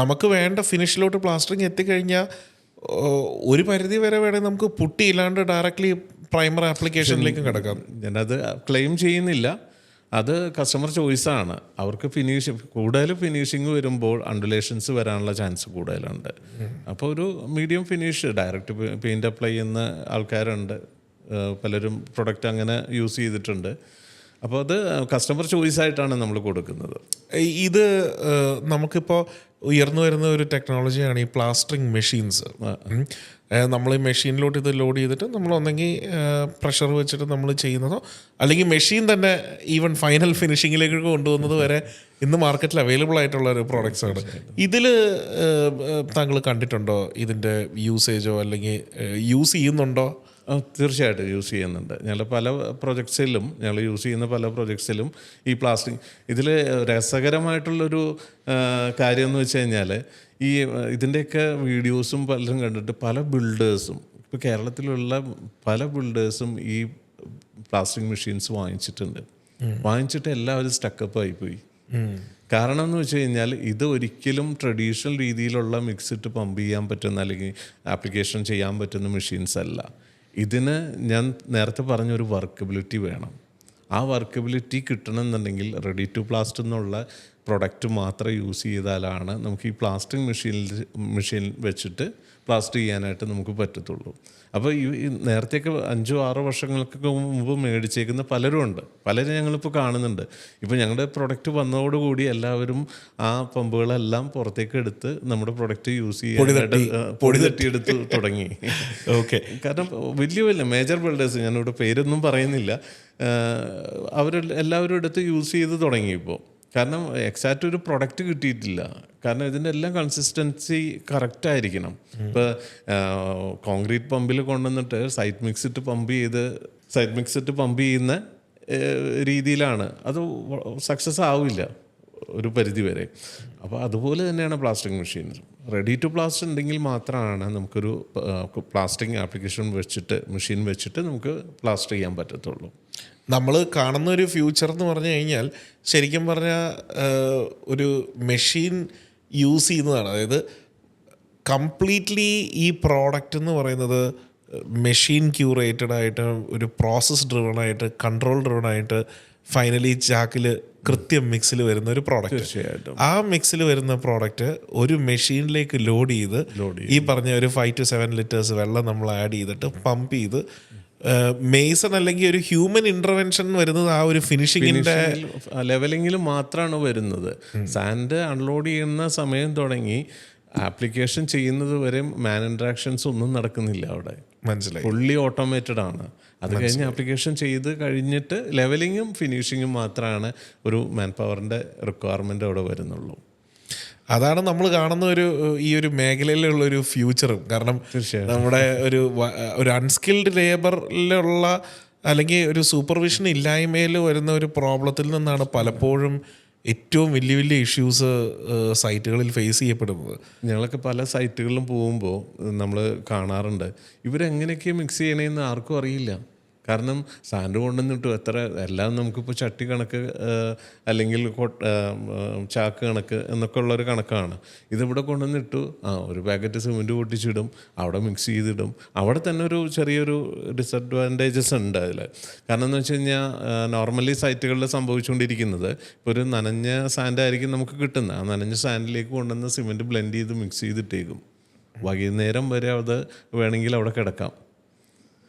നമുക്ക് വേണ്ട ഫിനിഷിലോട്ട് പ്ലാസ്റ്ററിങ് എത്തിക്കഴിഞ്ഞാൽ ഒരു പരിധി വരെ വേണമെങ്കിൽ നമുക്ക് പുട്ടിയില്ലാണ്ട് ഡയറക്റ്റ്ലി പ്രൈമർ ആപ്ലിക്കേഷനിലേക്ക് കിടക്കാം. ഞാനത് ക്ലെയിം ചെയ്യുന്നില്ല, അത് കസ്റ്റമർ ചോയ്സാണ്. അവർക്ക് കൂടുതൽ ഫിനിഷിങ് വരുമ്പോൾ അണ്ടുലേഷൻസ് വരാനുള്ള ചാൻസ് കൂടുതലുണ്ട്. അപ്പോൾ ഒരു medium finish direct paint apply ചെയ്യുന്ന ആൾക്കാരുണ്ട്, പലരും പ്രൊഡക്റ്റ് അങ്ങനെ യൂസ് ചെയ്തിട്ടുണ്ട്. അപ്പോൾ അത് കസ്റ്റമർ ചോയ്സായിട്ടാണ് നമ്മൾ കൊടുക്കുന്നത്. ഇത് നമുക്കിപ്പോൾ ഉയർന്നു വരുന്ന ഒരു ടെക്നോളജിയാണ് ഈ പ്ലാസ്റ്ററിങ് മെഷീൻസ്. നമ്മൾ ഈ മെഷീനിലോട്ട് ഇത് ലോഡ് ചെയ്തിട്ട് നമ്മൾ ഒന്നെങ്കിൽ പ്രഷർ വെച്ചിട്ട് നമ്മൾ ചെയ്യുന്നതോ അല്ലെങ്കിൽ മെഷീൻ തന്നെ ഈവൻ ഫൈനൽ ഫിനിഷിങ്ങിലേക്ക് കൊണ്ടുപോകുന്നത് വരെ ഇന്ന് മാർക്കറ്റിൽ അവൈലബിൾ ആയിട്ടുള്ള ഒരു പ്രോഡക്റ്റ്സ് ആണ്. ഇതിൽ താങ്കൾ കണ്ടിട്ടുണ്ടോ ഇതിൻ്റെ യൂസേജോ അല്ലെങ്കിൽ യൂസ് ചെയ്യുന്നുണ്ടോ? തീർച്ചയായിട്ടും യൂസ് ചെയ്യുന്നുണ്ട്. ഞങ്ങൾ യൂസ് ചെയ്യുന്ന പല പ്രൊജക്ട്സിലും ഈ പ്ലാസ്റ്റിക്. ഇതിൽ രസകരമായിട്ടുള്ളൊരു കാര്യം എന്ന് വെച്ച് കഴിഞ്ഞാൽ ഇതിൻ്റെയൊക്കെ വീഡിയോസും പലരും കണ്ടിട്ട് പല ബിൽഡേഴ്സും, ഇപ്പോൾ കേരളത്തിലുള്ള പല ബിൽഡേഴ്സും ഈ പ്ലാസ്റ്റിക് മെഷീൻസ് വാങ്ങിച്ചിട്ട് എല്ലാവരും സ്റ്റക്കപ്പ് ആയിപ്പോയി. കാരണം എന്ന് വെച്ച് കഴിഞ്ഞാൽ ഇത് ഒരിക്കലും ട്രഡീഷണൽ രീതിയിലുള്ള മിക്സിട്ട് പമ്പ് ചെയ്യാൻ പറ്റുന്ന അല്ലെങ്കിൽ ആപ്ലിക്കേഷൻ ചെയ്യാൻ പറ്റുന്ന മെഷീൻസ് അല്ല. ഇതിന് ഞാൻ നേരത്തെ പറഞ്ഞൊരു വർക്കബിലിറ്റി വേണം. ആ വർക്കബിലിറ്റി കിട്ടണമെന്നുണ്ടെങ്കിൽ റെഡി ടു പ്ലാസ്റ്റ് എന്നുള്ള പ്രൊഡക്റ്റ് മാത്രം യൂസ് ചെയ്താലാണ് നമുക്ക് ഈ പ്ലാസ്റ്റിക് മെഷീൻ വെച്ചിട്ട് പ്ലാസ്റ്റ് ചെയ്യാനായിട്ട് നമുക്ക് പറ്റത്തുള്ളൂ. അപ്പോൾ ഈ നേരത്തെയൊക്കെ 5-6 വർഷങ്ങൾക്കൊക്കെ മുമ്പ് മേടിച്ചേക്കുന്ന പലരും ഞങ്ങളിപ്പോൾ കാണുന്നുണ്ട്. ഇപ്പോൾ ഞങ്ങളുടെ പ്രൊഡക്റ്റ് വന്നതോടുകൂടി എല്ലാവരും ആ പമ്പുകളെല്ലാം പുറത്തേക്ക് എടുത്ത് നമ്മുടെ പ്രൊഡക്റ്റ് യൂസ് ചെയ്യാനായിട്ട് പൊടി തട്ടിയെടുത്ത് തുടങ്ങി. ഓക്കെ. കാരണം വലിയ മേജർ ബിൽഡേഴ്സ്, ഞാനിവിടെ പേരൊന്നും പറയുന്നില്ല, എല്ലാവരും എടുത്ത് യൂസ് ചെയ്ത് തുടങ്ങി ഇപ്പോൾ. കാരണം എക്സാക്റ്റ് ഒരു പ്രൊഡക്റ്റ് കിട്ടിയിട്ടില്ല. കാരണം ഇതിൻ്റെ എല്ലാം കൺസിസ്റ്റൻസി കറക്റ്റായിരിക്കണം. ഇപ്പോൾ കോൺക്രീറ്റ് പമ്പിൽ കൊണ്ടുവന്നിട്ട് സൈറ്റ് മിക്സിട്ട് പമ്പ് ചെയ്യുന്ന രീതിയിലാണ് അത് സക്സസ് ആവില്ല ഒരു പരിധി വരെ. അപ്പോൾ അതുപോലെ തന്നെയാണ് plastic machines. Ready to plast ഉണ്ടെങ്കിൽ മാത്രമാണ് നമുക്കൊരു പ്ലാസ്റ്റിക് മെഷീൻ വെച്ചിട്ട് നമുക്ക് പ്ലാസ്റ്റർ ചെയ്യാൻ പറ്റത്തുള്ളൂ. നമ്മൾ കാണുന്ന ഒരു ഫ്യൂച്ചർ എന്ന് പറഞ്ഞു കഴിഞ്ഞാൽ ശരിക്കും പറഞ്ഞാൽ ഒരു മെഷീൻ യൂസ് ചെയ്യുന്നതാണ്. അതായത് കംപ്ലീറ്റ്ലി ഈ പ്രോഡക്റ്റ് എന്ന് പറയുന്നത് മെഷീൻ ക്യൂറേറ്റഡ് ആയിട്ട്, ഒരു പ്രോസസ് ഡ്രിവൺ ആയിട്ട്, കൺട്രോൾ ഡ്രിവൺ ആയിട്ട് ഫൈനലി ചാക്കിൽ കൃത്യം മിക്സിൽ വരുന്ന ഒരു പ്രോഡക്റ്റ്. തീർച്ചയായിട്ടും ആ മിക്സിൽ വരുന്ന പ്രോഡക്റ്റ് ഒരു മെഷീനിലേക്ക് ലോഡ് ചെയ്ത് ഈ പറഞ്ഞ ഒരു 5 to 7 ലിറ്റേഴ്സ് വെള്ളം നമ്മൾ ആഡ് ചെയ്തിട്ട് പമ്പ് ചെയ്ത് മേസൺ അല്ലെങ്കിൽ ഒരു ഹ്യൂമൻ ഇന്റർവെൻഷൻ വരുന്നത് ആ ഒരു ഫിനിഷിങ്ങിന്റെ ലെവലിങ്ങിൽ മാത്രമാണ് വരുന്നത്. സാൻഡ് അൺലോഡ് ചെയ്യുന്ന സമയം തുടങ്ങി ആപ്ലിക്കേഷൻ ചെയ്യുന്നത് വരെ മാൻ ഇൻട്രാക്ഷൻസ് ഒന്നും നടക്കുന്നില്ല അവിടെ. മനസ്സിലായി. ഫുള്ളി ഓട്ടോമേറ്റഡ് ആണ്. അത് കഴിഞ്ഞ് ആപ്ലിക്കേഷൻ ചെയ്ത് കഴിഞ്ഞിട്ട് ലെവലിങ്ങും ഫിനിഷിങ്ങും മാത്രമാണ് ഒരു മാൻ പവറിൻ്റെ റിക്വയർമെൻ്റ് അവിടെ വരുന്നുള്ളൂ. അതാണ് നമ്മൾ കാണുന്ന ഈ ഒരു മേഖലയിലുള്ള ഒരു ഫ്യൂച്ചറും. കാരണം നമ്മുടെ ഒരു അൺസ്കിൽഡ് ലേബറിലുള്ള അല്ലെങ്കിൽ ഒരു സൂപ്പർവിഷൻ ഇല്ലായ്മയിൽ വരുന്ന ഒരു പ്രോബ്ലത്തിൽ നിന്നാണ് പലപ്പോഴും ഏറ്റവും വലിയ വലിയ ഇഷ്യൂസ് സൈറ്റുകളിൽ ഫേസ് ചെയ്യപ്പെടുന്നത്. ഞങ്ങളൊക്കെ പല സൈറ്റുകളിലും പോകുമ്പോൾ നമ്മൾ കാണാറുണ്ട്, ഇവരെങ്ങനെയൊക്കെയാണ് മിക്സ് ചെയ്യണമെന്ന് ആർക്കും അറിയില്ല. കാരണം സാൻഡ് കൊണ്ടുവന്നിട്ടു എല്ലാം നമുക്കിപ്പോൾ ചട്ടി കണക്ക് അല്ലെങ്കിൽ ചാക്ക് കണക്ക് എന്നൊക്കെ ഉള്ളൊരു കണക്കാണ്. ഇതിവിടെ കൊണ്ടുവന്നിട്ടു ഒരു പാക്കറ്റ് സിമെൻറ്റ് പൊട്ടിച്ചിടും, അവിടെ മിക്സ് ചെയ്തിടും. അവിടെ തന്നെ ഒരു ചെറിയൊരു ഡിസഡ്വാൻറ്റേജസ് ഉണ്ട് അതിൽ. കാരണം എന്ന് വെച്ച് കഴിഞ്ഞാൽ നോർമലി സൈറ്റുകളിൽ സംഭവിച്ചുകൊണ്ടിരിക്കുന്നത് ഇപ്പോൾ ഒരു നനഞ്ഞ സാൻഡായിരിക്കും നമുക്ക് കിട്ടുന്നത്. ആ നനഞ്ഞ സാൻഡിലേക്ക് കൊണ്ടുവന്ന് സിമെൻറ്റ് ബ്ലെൻഡ് ചെയ്ത് മിക്സ് ചെയ്തിട്ടേക്കും. വൈകുന്നേരം വരെ അത് വേണമെങ്കിൽ അവിടെ കിടക്കാം.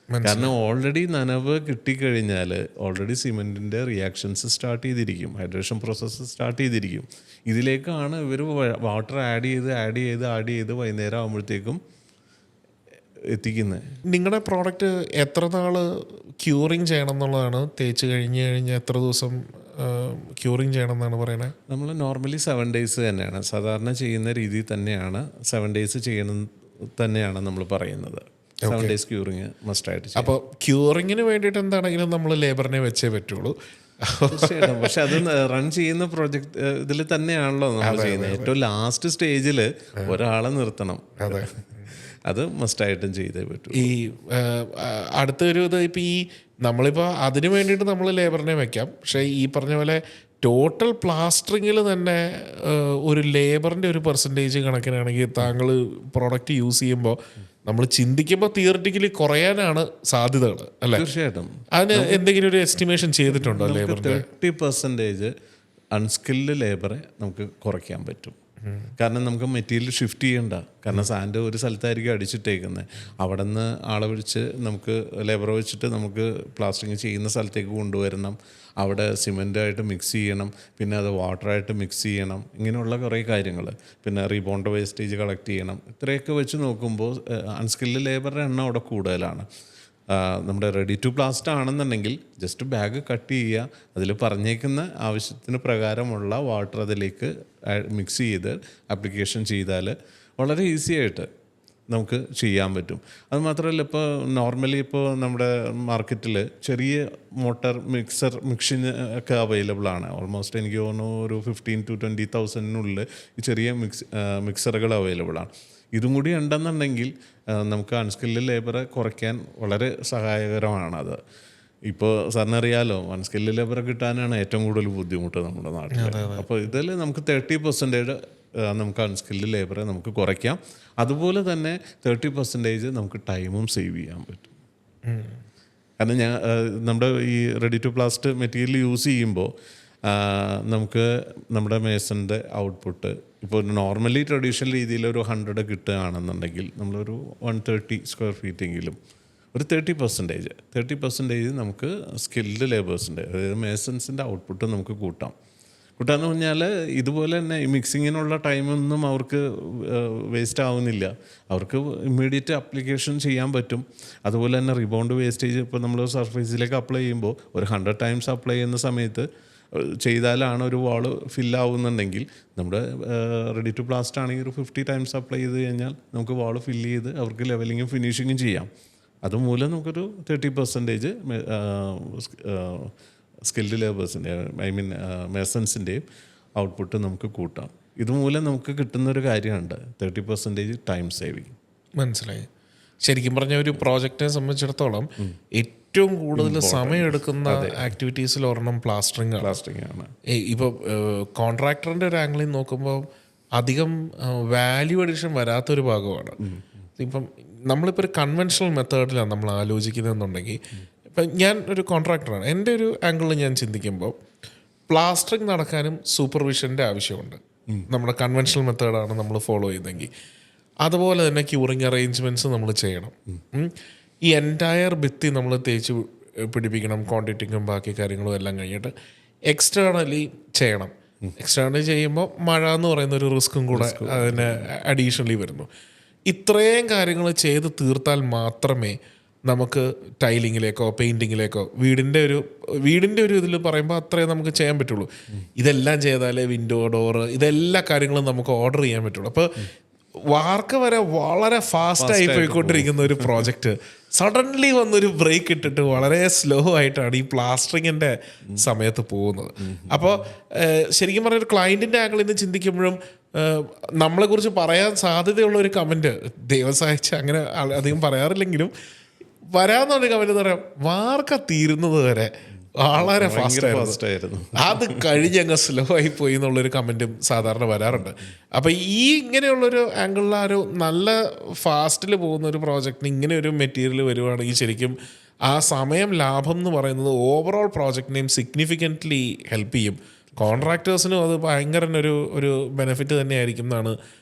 കാരണം ഓൾറെഡി നനവ് കിട്ടിക്കഴിഞ്ഞാൽ ഓൾറെഡി സിമെൻറ്റിൻ്റെ റിയാക്ഷൻസ് സ്റ്റാർട്ട് ചെയ്തിരിക്കും, ഹൈഡ്രേഷൻ പ്രോസസ്സ് സ്റ്റാർട്ട് ചെയ്തിരിക്കും. ഇതിലേക്കാണ് ഇവർ വാട്ടർ ആഡ് ചെയ്ത് വൈകുന്നേരം ആകുമ്പോഴത്തേക്കും എത്തിക്കുന്നത്. നിങ്ങളുടെ പ്രോഡക്റ്റ് എത്ര നാൾ ക്യൂറിങ് ചെയ്യണം എന്നുള്ളതാണ്? തേച്ച് കഴിഞ്ഞ് എത്ര ദിവസം ക്യൂറിങ് ചെയ്യണം എന്നാണ് പറയുന്നത്? നമ്മൾ നോർമലി 7 days തന്നെയാണ് സാധാരണ ചെയ്യുന്ന രീതിയിൽ തന്നെയാണ്. 7 days ചെയ്യണം തന്നെയാണ് നമ്മൾ പറയുന്നത്. 7 days ക്യൂറിങ് മസ്റ്റായിട്ട്. അപ്പോൾ ക്യൂറിങ്ങിന് വേണ്ടിയിട്ട് എന്താണെങ്കിലും നമ്മൾ ലേബറിനെ വെച്ചേ പറ്റുള്ളൂ. പക്ഷെ അത് റൺ ചെയ്യുന്ന പ്രോജക്റ്റ് ഇതിൽ തന്നെയാണല്ലോ നമ്മൾ ചെയ്യുന്നത്. ഏറ്റവും ലാസ്റ്റ് സ്റ്റേജിൽ ഒരാളെ നിർത്തണം. അത് മസ്റ്റായിട്ടും ചെയ്തേ പറ്റൂ. ഈ അടുത്തൊരു ഇത് ഇപ്പം നമ്മളിപ്പോൾ അതിന് വേണ്ടിയിട്ട് നമ്മൾ ലേബറിനെ വെക്കാം. പക്ഷേ ഈ പറഞ്ഞ പോലെ ടോട്ടൽ പ്ലാസ്റ്ററിങ്ങിൽ തന്നെ ഒരു ലേബറിൻ്റെ ഒരു പെർസെൻറ്റേജ് കണക്കിനാണെങ്കിൽ താങ്കൾ പ്രോഡക്റ്റ് യൂസ് ചെയ്യുമ്പോൾ നമ്മൾ ചിന്തിക്കുമ്പോൾ തിയറിറ്റിക്കലി കുറയാനാണ് സാധ്യതകൾ അല്ലേ? തീർച്ചയായിട്ടും. അതിന് എന്തെങ്കിലും ഒരു എസ്റ്റിമേഷൻ ചെയ്തിട്ടുണ്ടോ ലേബറിൻ്റെ? 30% അൺസ്കിൽഡ് ലേബറെ നമുക്ക് കുറയ്ക്കാൻ പറ്റും. കാരണം നമുക്ക് മെറ്റീരിയൽ ഷിഫ്റ്റ് ചെയ്യണ്ട. കാരണം സാൻഡ് ഒരു സ്ഥലത്തായിരിക്കും അടിച്ചിട്ടേക്കുന്നത്. അവിടെ നിന്ന് ആളെ വിളിച്ച് നമുക്ക് ലേബർ വെച്ചിട്ട് നമുക്ക് പ്ലാസ്റ്ററിങ് ചെയ്യുന്ന സ്ഥലത്തേക്ക് കൊണ്ടുവരണം. അവിടെ സിമെൻറ്റായിട്ട് മിക്സ് ചെയ്യണം, പിന്നെ അത് വാട്ടറായിട്ട് മിക്സ് ചെയ്യണം, ഇങ്ങനെയുള്ള കുറേ കാര്യങ്ങൾ. പിന്നെ റീബോണ്ട് വേസ്റ്റേജ് കളക്ട് ചെയ്യണം. ഇത്രയൊക്കെ വെച്ച് നോക്കുമ്പോൾ അൺസ്കിൽഡ് ലേബറുടെ എണ്ണം അവിടെ കൂടുതലാണ്. നമ്മുടെ റെഡി ടു പ്ലാസ്റ്റ് ആണെന്നുണ്ടെങ്കിൽ ജസ്റ്റ് ബാഗ് കട്ട് ചെയ്യുക, അതിൽ പറഞ്ഞേക്കുന്ന ആവശ്യത്തിന് പ്രകാരമുള്ള വാട്ടർ അതിലേക്ക് മിക്സ് ചെയ്ത് ആപ്ലിക്കേഷൻ ചെയ്താൽ വളരെ ഈസി ആയിട്ട് നമുക്ക് ചെയ്യാൻ പറ്റും. അതുമാത്രമല്ല, ഇപ്പോൾ നോർമലി ഇപ്പോൾ നമ്മുടെ മാർക്കറ്റിൽ ചെറിയ മോട്ടർ മിക്സിന് ഒക്കെ അവൈലബിൾ ആണ്. ഓൾമോസ്റ്റ് എനിക്ക് തോന്നുന്നു ഒരു 15,000 to 20,000 ഈ ചെറിയ മിക്സറുകൾ അവൈലബിൾ ആണ്. ഇതും കൂടി ഉണ്ടെന്നുണ്ടെങ്കിൽ നമുക്ക് അൺസ്കിൽഡ് ലേബറെ കുറയ്ക്കാൻ വളരെ സഹായകരമാണത്. ഇപ്പോൾ സാറിനറിയാലോ, അൺസ്കിൽഡ് ലേബറെ കിട്ടാനാണ് ഏറ്റവും കൂടുതൽ ബുദ്ധിമുട്ട് നമ്മുടെ നാട്ടിൽ. അപ്പോൾ ഇതിൽ നമുക്ക് 30% നമുക്ക് അൺസ്കിൽഡ് ലേബറെ നമുക്ക് കുറയ്ക്കാം. അതുപോലെ തന്നെ 30% നമുക്ക് ടൈമും സേവ് ചെയ്യാൻ പറ്റും. കാരണം നമ്മുടെ ഈ ready to plast material use ചെയ്യുമ്പോൾ നമുക്ക് നമ്മുടെ മേസൻ്റെ ഔട്ട്പുട്ട് ഇപ്പോൾ നോർമലി ട്രഡീഷണൽ രീതിയിൽ ഒരു 100 കിട്ടുകയാണെന്നുണ്ടെങ്കിൽ നമ്മളൊരു 130 സ്ക്വയർ ഫീറ്റെങ്കിലും ഒരു 30% നമുക്ക് സ്കിൽഡ് ലേബേഴ്സിൻ്റെ, അതായത് മേസൻസിൻ്റെ ഔട്ട്പുട്ട് നമുക്ക് കൂട്ടാന്ന് പറഞ്ഞാൽ ഇതുപോലെ തന്നെ ഈ മിക്സിങ്ങിനുള്ള ടൈമൊന്നും അവർക്ക് വേസ്റ്റ് ആവുന്നില്ല. അവർക്ക് ഇമ്മീഡിയറ്റ് അപ്ലിക്കേഷൻ ചെയ്യാൻ പറ്റും. അതുപോലെ തന്നെ റിബൗണ്ട് വേസ്റ്റേജ് ഇപ്പോൾ നമ്മൾ സർഫേസിലേക്ക് അപ്ലൈ ചെയ്യുമ്പോൾ ഒരു 100 ടൈംസ് അപ്ലൈ ചെയ്യുന്ന സമയത്ത് ചെയ്താലാണ് ഒരു വാള് ഫില്ലാവുന്നുണ്ടെങ്കിൽ, നമ്മുടെ റെഡി ടു പ്ലാസ്റ്റ് ആണെങ്കിൽ ഒരു 50 ടൈംസ് അപ്ലൈ ചെയ്ത് കഴിഞ്ഞാൽ നമുക്ക് വാള് ഫില്ല് ചെയ്ത് അവർക്ക് ലെവലിങ്ങും ഫിനിഷിങ്ങും ചെയ്യാം. അതുമൂലം നമുക്കൊരു 30% സ്കിൽഡ് ലേബേഴ്സിൻ്റെ, ഐ മീൻ മേസൻസിൻ്റെയും ഔട്ട്പുട്ട് നമുക്ക് കൂട്ടാം. ഇതുമൂലം നമുക്ക് കിട്ടുന്നൊരു കാര്യമുണ്ട്, 30% ടൈം സേവിങ്. മനസ്സിലായി. ശരിക്കും പറഞ്ഞ ഒരു പ്രോജക്റ്റിനെ സംബന്ധിച്ചിടത്തോളം ഏറ്റവും കൂടുതൽ സമയമെടുക്കുന്ന ആക്ടിവിറ്റീസിൽ ഒരെണ്ണം പ്ലാസ്റ്ററിങ് ആണ്. ഇപ്പോൾ കോൺട്രാക്ടറിൻ്റെ ഒരു ആംഗിളിൽ നോക്കുമ്പോൾ അധികം വാല്യൂ അഡീഷൻ വരാത്തൊരു ഭാഗമാണ്. ഇപ്പം നമ്മളിപ്പോൾ ഒരു കൺവെൻഷണൽ മെത്തേഡിലാണ് നമ്മൾ ആലോചിക്കുന്നതെന്നുണ്ടെങ്കിൽ, ഇപ്പം ഞാൻ ഒരു കോൺട്രാക്ടറാണ്, എൻ്റെ ഒരു ആംഗിളിൽ ഞാൻ ചിന്തിക്കുമ്പോൾ പ്ലാസ്റ്ററിങ് നടക്കാനും സൂപ്പർവിഷൻ്റെ ആവശ്യമുണ്ട്. നമ്മുടെ കൺവെൻഷണൽ മെത്തേഡാണ് നമ്മൾ ഫോളോ ചെയ്തെങ്കിൽ. അതുപോലെ തന്നെ ക്യൂറിങ് അറേഞ്ച്മെൻറ്റ്സ് നമ്മൾ ചെയ്യണം. ഈ എൻറ്റയർ ഭിത്തി നമ്മൾ തേച്ച് പിടിപ്പിക്കണം, ക്വാണ്ടിറ്റിക്കും ബാക്കി കാര്യങ്ങളും എല്ലാം കഴിഞ്ഞിട്ട് എക്സ്റ്റേണലി ചെയ്യണം. എക്സ്റ്റേണലി ചെയ്യുമ്പോൾ മഴ എന്ന് പറയുന്ന ഒരു റിസ്ക്കും കൂടെ അതിന് അഡീഷണലി വരുന്നു. ഇത്രയും കാര്യങ്ങൾ ചെയ്ത് തീർത്താൽ മാത്രമേ നമുക്ക് ടൈലിങ്ങിലേക്കോ പെയിൻറ്റിങ്ങിലേക്കോ വീടിൻ്റെ ഒരു ഇതിൽ പറയുമ്പോൾ അത്രയും നമുക്ക് ചെയ്യാൻ പറ്റുള്ളൂ. ഇതെല്ലാം ചെയ്താലേ വിൻഡോ, ഡോറ്, ഇതെല്ലാ കാര്യങ്ങളും നമുക്ക് ഓർഡർ ചെയ്യാൻ പറ്റുള്ളൂ. അപ്പോൾ വാർക്ക് വരെ വളരെ ഫാസ്റ്റായി പോയിക്കൊണ്ടിരിക്കുന്ന ഒരു പ്രോജക്റ്റ് സഡൻലി വന്നൊരു ബ്രേക്ക് ഇട്ടിട്ട് വളരെ സ്ലോ ആയിട്ടാണ് ഈ പ്ലാസ്റ്ററിങ്ങിൻ്റെ സമയത്ത് പോകുന്നത്. അപ്പോൾ ശരിക്കും പറഞ്ഞ ഒരു ക്ലയൻറ്റിൻ്റെ ആംഗിളിൽ നിന്ന് ചിന്തിക്കുമ്പോഴും നമ്മളെക്കുറിച്ച് പറയാൻ സാധ്യതയുള്ള ഒരു കമൻറ്റ്, ദൈവം സഹായിച്ച് അങ്ങനെ അധികം പറയാറില്ലെങ്കിലും വരാമെന്നൊരു കമൻറ്റ് എന്ന് പറയാം, വാർക്ക തീരുന്നത് വരെ വളരെ ഫാസ്റ്റായിരുന്നു, അത് കഴിഞ്ഞങ്ങ് സ്ലോ ആയി പോയി എന്നുള്ളൊരു കമൻറ്റും സാധാരണ വരാറുണ്ട്. അപ്പോൾ ഈ ഇങ്ങനെയുള്ളൊരു ആംഗിളിൽ ആ ഒരു നല്ല ഫാസ്റ്റിൽ പോകുന്ന ഒരു പ്രോജക്റ്റിന് ഇങ്ങനെ ഒരു മെറ്റീരിയൽ വരുവാണെങ്കിൽ ശരിക്കും ആ സമയം ലാഭം എന്ന് പറയുന്നത് ഓവറോൾ പ്രോജക്റ്റിനെയും സിഗ്നിഫിക്കൻ്റ്ലി ഹെൽപ്പ് ചെയ്യും. കോൺട്രാക്ടേഴ്സിനും അത് ഭയങ്കര ഒരു ബെനിഫിറ്റ് തന്നെയായിരിക്കും എന്നാണ്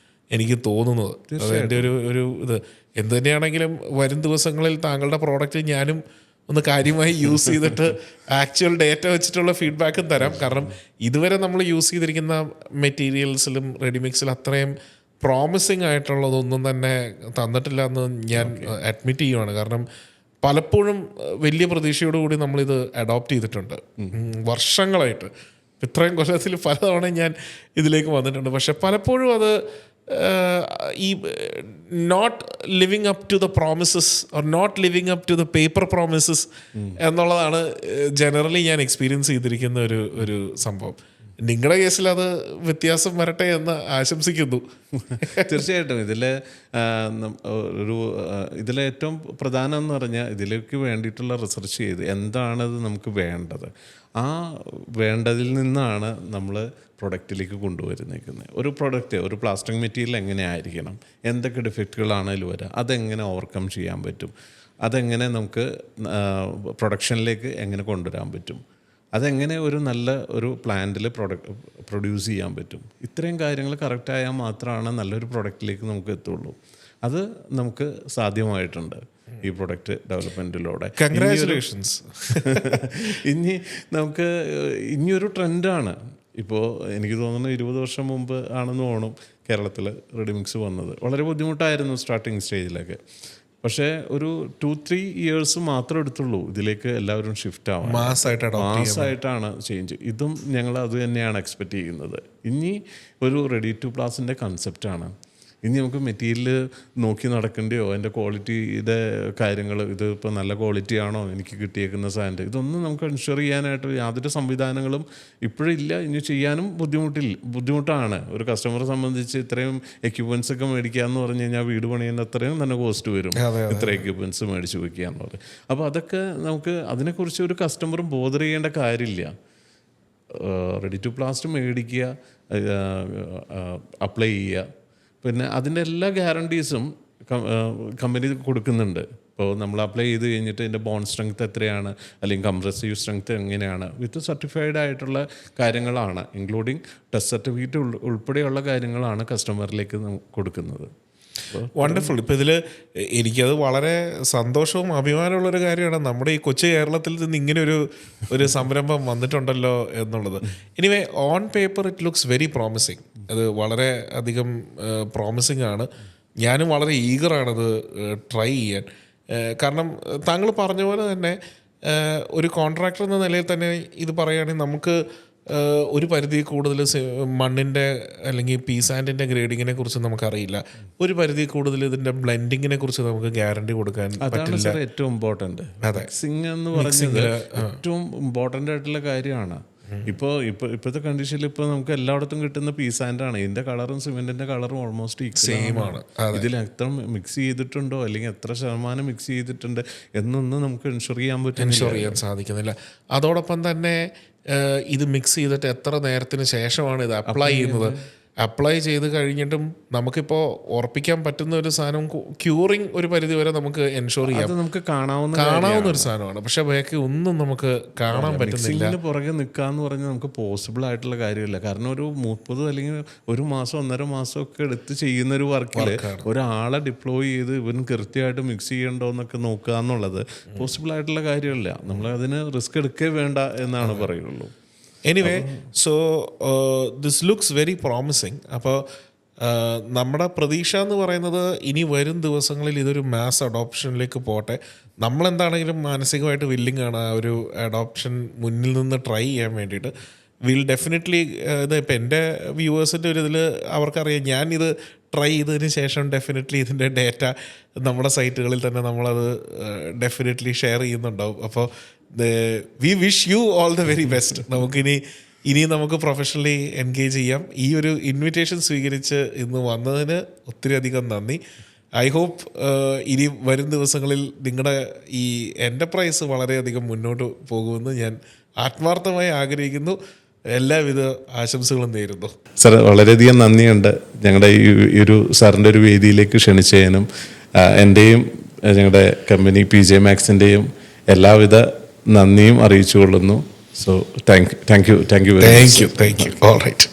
എനിക്ക് തോന്നുന്നത്. അത് എൻ്റെ ഒരു ഇത് എന്ത് തന്നെയാണെങ്കിലും വരും ദിവസങ്ങളിൽ താങ്കളുടെ പ്രോഡക്റ്റ് ഞാനും ഒന്ന് കാര്യമായി യൂസ് ചെയ്തിട്ട് ആക്ച്വൽ ഡേറ്റ വെച്ചിട്ടുള്ള ഫീഡ്ബാക്കും തരാം. കാരണം ഇതുവരെ നമ്മൾ യൂസ് ചെയ്തിരിക്കുന്ന മെറ്റീരിയൽസിലും റെഡിമിക്സിലും അത്രയും പ്രോമിസിങ് ആയിട്ടുള്ളതൊന്നും തന്നെ തന്നിട്ടില്ല എന്ന് ഞാൻ അഡ്മിറ്റ് ചെയ്യുവാണ്. കാരണം പലപ്പോഴും വലിയ പ്രതീക്ഷയോടുകൂടി നമ്മളിത് അഡോപ്റ്റ് ചെയ്തിട്ടുണ്ട് വർഷങ്ങളായിട്ട്. ഇത്രയും കൊല്ലത്തിൽ പലതവണ ഞാൻ ഇതിലേക്ക് വന്നിട്ടുണ്ട്. പക്ഷെ പലപ്പോഴും അത് ഈ not living up to the promises or not living up to the paper promises എന്നുള്ളതാണ് ജനറലി ഞാൻ എക്സ്പീരിയൻസ് ചെയ്തിരിക്കുന്ന ഒരു സംഭവം. നിങ്ങളുടെ കേസിൽ അത് വ്യത്യാസം വരട്ടെ എന്ന് ആശംസിക്കുന്നു. തീർച്ചയായിട്ടും ഇതിലെ ഏറ്റവും പ്രധാനം എന്ന് പറഞ്ഞാൽ ഇതിലേക്ക് വേണ്ടിയിട്ടുള്ള റിസർച്ച് ചെയ്ത് എന്താണത് നമുക്ക് വേണ്ടത്, ആ വേണ്ടതിൽ നിന്നാണ് നമ്മൾ പ്രൊഡക്റ്റിലേക്ക് കൊണ്ടുവരുന്നേക്കുന്നത്. ഒരു പ്രൊഡക്റ്റ്, ഒരു പ്ലാസ്റ്റിക് മെറ്റീരിയൽ എങ്ങനെ ആയിരിക്കണം, എന്തൊക്കെ ഡിഫക്റ്റുകളാണ് അതിൽ വരിക, അതെങ്ങനെ ഓവർകം ചെയ്യാൻ പറ്റും, അതെങ്ങനെ നമുക്ക് പ്രൊഡക്ഷനിലേക്ക് എങ്ങനെ കൊണ്ടുവരാൻ പറ്റും, അതെങ്ങനെ ഒരു നല്ല ഒരു പ്ലാന്റിൽ പ്രൊഡ്യൂസ് ചെയ്യാൻ പറ്റും. ഇത്രയും കാര്യങ്ങൾ കറക്റ്റായാൽ മാത്രമാണ് നല്ലൊരു പ്രൊഡക്റ്റിലേക്ക് നമുക്ക് എത്തുള്ളൂ. അത് നമുക്ക് സാധ്യമായിട്ടുണ്ട് ഈ പ്രൊഡക്റ്റ് ഡെവലപ്മെൻറ്റിലൂടെ. കൺഗ്രാറ്റുലേഷൻസ്. നമുക്ക് ഇനിയൊരു ട്രെൻഡാണ്. ഇപ്പോൾ എനിക്ക് തോന്നുന്നു 20 വർഷം മുമ്പ് ആണെന്ന് തോന്നും കേരളത്തിൽ റെഡിമിക്സ് വന്നത്. വളരെ ബുദ്ധിമുട്ടായിരുന്നു സ്റ്റാർട്ടിങ് സ്റ്റേജിലൊക്കെ. പക്ഷേ ഒരു 2-3 ഇയേഴ്സ് മാത്രമേ എടുത്തുള്ളൂ ഇതിലേക്ക് എല്ലാവരും ഷിഫ്റ്റ് ആവാൻ. മാസമായിട്ടാണ് ചേഞ്ച്. ഇതും ഞങ്ങൾ അത് തന്നെയാണ് എക്സ്പെക്റ്റ് ചെയ്യുന്നത്. ഇനി ഒരു റെഡി ടു പ്ലാസിൻ്റെ കൺസെപ്റ്റാണ്. ഇനി നമുക്ക് മെറ്റീരിയൽ നോക്കി നടക്കേണ്ടയോ, അതിൻ്റെ ക്വാളിറ്റിയുടെ കാര്യങ്ങൾ, ഇത് ഇപ്പോൾ നല്ല ക്വാളിറ്റി ആണോ എനിക്ക് കിട്ടിയേക്കുന്ന സാധനം, ഇതൊന്നും നമുക്ക് എൻഷുർ ചെയ്യാനായിട്ട് യാതൊരു സംവിധാനങ്ങളും ഇപ്പോഴില്ല. ഇനി ചെയ്യാനും ബുദ്ധിമുട്ടാണ്. ഒരു കസ്റ്റമറെ സംബന്ധിച്ച് ഇത്രയും എക്യുപ്മെൻറ്റ്സ് ഒക്കെ മേടിക്കുക എന്ന് പറഞ്ഞു കഴിഞ്ഞാൽ വീട് പണിയുന്ന അത്രയും തന്നെ കോസ്റ്റ് വരും, ഇത്ര എക്യുപ്മെൻറ്റ്സ് മേടിച്ച് വയ്ക്കുക എന്ന് പറയും. അപ്പോൾ അതൊക്കെ നമുക്ക് അതിനെക്കുറിച്ച് ഒരു കസ്റ്റമറും ബോധർ ചെയ്യേണ്ട കാര്യമില്ല. റെഡി ടു പ്ലാസ്റ്റ് മേടിക്കുക, അപ്ലൈ ചെയ്യുക, പിന്നെ അതിൻ്റെ എല്ലാ ഗ്യാരണ്ടീസും കമ്പനി കൊടുക്കുന്നുണ്ട്. ഇപ്പോൾ നമ്മൾ അപ്ലൈ ചെയ്ത് കഴിഞ്ഞിട്ട് അതിൻ്റെ ബോണ്ട് സ്ട്രെങ്ത് എത്രയാണ്, അല്ലെങ്കിൽ കംപ്രസീവ് സ്ട്രെങ്ത് എങ്ങനെയാണ്, വിത്ത് സർട്ടിഫൈഡ് ആയിട്ടുള്ള കാര്യങ്ങളാണ്, ഇൻക്ലൂഡിങ് ടെസ്റ്റ് സർട്ടിഫിക്കറ്റ് ഉൾപ്പെടെയുള്ള കാര്യങ്ങളാണ് കസ്റ്റമറിലേക്ക് കൊടുക്കുന്നത്. വണ്ടർഫുൾ. ഇപ്പോൾ ഇതിൽ എനിക്കത് വളരെ സന്തോഷവും അഭിമാനമുള്ളൊരു കാര്യമാണ്. നമ്മുടെ ഈ കൊച്ചു കേരളത്തിൽ നിന്ന് ഇങ്ങനെ ഒരു സംരംഭം വന്നിട്ടുണ്ടല്ലോ എന്നുള്ളത്. Anyway, on paper it looks very promising. അത് വളരെ അധികം പ്രോമിസിങ് ആണ്. ഞാനും വളരെ ഈഗറാണത് ട്രൈ ചെയ്യാൻ. കാരണം താങ്കൾ പറഞ്ഞ പോലെ തന്നെ ഒരു കോൺട്രാക്ടർ എന്ന നിലയിൽ തന്നെ ഇത് പറയുകയാണെങ്കിൽ നമുക്ക് ഒരു പരിധി കൂടുതൽ മണ്ണിൻ്റെ അല്ലെങ്കിൽ പീ സാൻഡിൻ്റെ ഗ്രേഡിങ്ങിനെ കുറിച്ച് നമുക്കറിയില്ല. ഒരു പരിധി കൂടുതൽ ഇതിൻ്റെ ബ്ലെൻഡിങ്ങിനെ കുറിച്ച് നമുക്ക് ഗ്യാരണ്ടി കൊടുക്കാൻ പറ്റില്ല. ഏറ്റവും ഇമ്പോർട്ടൻറ്റ് മിക്സിംഗ് എന്ന് പറയുന്നത് ഏറ്റവും ഇമ്പോർട്ടൻ്റ് ആയിട്ടുള്ള കാര്യമാണ്. ഇപ്പോഴത്തെ കണ്ടീഷനിൽ ഇപ്പോൾ നമുക്ക് എല്ലായിടത്തും കിട്ടുന്ന പീ സാൻഡാണ്. ഇതിൻ്റെ കളറും സിമെൻറ്റിൻ്റെ കളറും ഓൾമോസ്റ്റ് സെയിം ആണ്. ഇതിൽ എത്ര മിക്സ് ചെയ്തിട്ടുണ്ടോ അല്ലെങ്കിൽ എത്ര ശതമാനം മിക്സ് ചെയ്തിട്ടുണ്ട് എന്നൊന്നും നമുക്ക് എൻഷുർ ചെയ്യാൻ സാധിക്കുന്നില്ല. അതോടൊപ്പം തന്നെ ഇത് മിക്സ് ചെയ്തിട്ട് എത്ര നേരത്തിന് ശേഷമാണ് ഇത് അപ്ലൈ ചെയ്യുന്നത്, അപ്ലൈ ചെയ്ത് കഴിഞ്ഞിട്ടും നമുക്കിപ്പോൾ ഉറപ്പിക്കാൻ പറ്റുന്ന ഒരു സാധനം ക്യൂറിങ് ഒരു പരിധി വരെ നമുക്ക് എൻഷുർ ചെയ്യാം, നമുക്ക് കാണാവുന്ന ഒരു സാധനമാണ്. പക്ഷെ ബാക്കി ഒന്നും നമുക്ക് കാണാൻ പറ്റുന്നില്ല. പുറകെ നിൽക്കാന്ന് പറഞ്ഞാൽ നമുക്ക് പോസിബിൾ ആയിട്ടുള്ള കാര്യമില്ല. കാരണം ഒരു 30 അല്ലെങ്കിൽ 1 മാസം 1.5 മാസം ഒക്കെ എടുത്ത് ചെയ്യുന്ന ഒരു വർക്കിൽ ഒരാളെ ഡിപ്ലോയ് ചെയ്ത് ഇവൻ കൃത്യമായിട്ട് മിക്സ് ചെയ്യണ്ടോ എന്നൊക്കെ നോക്കുക എന്നുള്ളത് പോസിബിൾ ആയിട്ടുള്ള കാര്യമില്ല. നമ്മൾ അതിന് റിസ്ക് എടുക്കേ വേണ്ട എന്നാണ് പറയുള്ളൂ. Anyway, so this looks very promising. അപ്പോൾ നമ്മുടെ പ്രതീക്ഷ എന്ന് പറയുന്നത് ഇനി വരും ദിവസങ്ങളിൽ ഇതൊരു മാസ് അഡോപ്ഷനിലേക്ക് പോട്ടെ. നമ്മളെന്താണെങ്കിലും മാനസികമായിട്ട് വില്ലിങ് ആണ് ആ ഒരു അഡോപ്ഷൻ മുന്നിൽ നിന്ന് ട്രൈ ചെയ്യാൻ വേണ്ടിയിട്ട്. വിൽ ഡെഫിനറ്റ്ലി ഇത് ഇപ്പം എൻ്റെ വ്യൂവേഴ്സിൻ്റെ ഒരു ഇതിൽ അവർക്കറിയാം ഞാനിത് ട്രൈ ചെയ്തതിന് ശേഷം ഡെഫിനറ്റ്ലി ഇതിൻ്റെ ഡേറ്റ നമ്മുടെ സൈറ്റുകളിൽ തന്നെ നമ്മളത് ഡെഫിനറ്റ്ലി ഷെയർ ചെയ്യുന്നുണ്ടാവും. അപ്പോൾ we wish you all the very best. ഇനി നമുക്ക് പ്രൊഫഷണലി എൻഗേജ് ചെയ്യാം. ഈ ഒരു ഇൻവിറ്റേഷൻ സ്വീകരിച്ച് ഇന്ന് വന്നതിന് ഒത്തിരി അധികം നന്ദി. ഐ ഹോപ്പ് ഇനി വരും ദിവസങ്ങളിൽ നിങ്ങളുടെ ഈ എൻ്റർപ്രൈസ് വളരെയധികം മുന്നോട്ട് പോകുമെന്ന് ഞാൻ ആത്മാർത്ഥമായി ആഗ്രഹിക്കുന്നു. എല്ലാവിധ ആശംസകളും നേരുന്നു. സാർ, വളരെയധികം നന്ദിയുണ്ട് ഞങ്ങളുടെ ഈ ഒരു സാറിൻ്റെ ഒരു വേദിയിലേക്ക് ക്ഷണിച്ചതിനും എൻ്റെയും ഞങ്ങളുടെ കമ്പനി PJ Maxൻ്റെയും എല്ലാവിധ നന്ദിയും അറിയിച്ചുകൊള്ളുന്നു. So thank you. All right.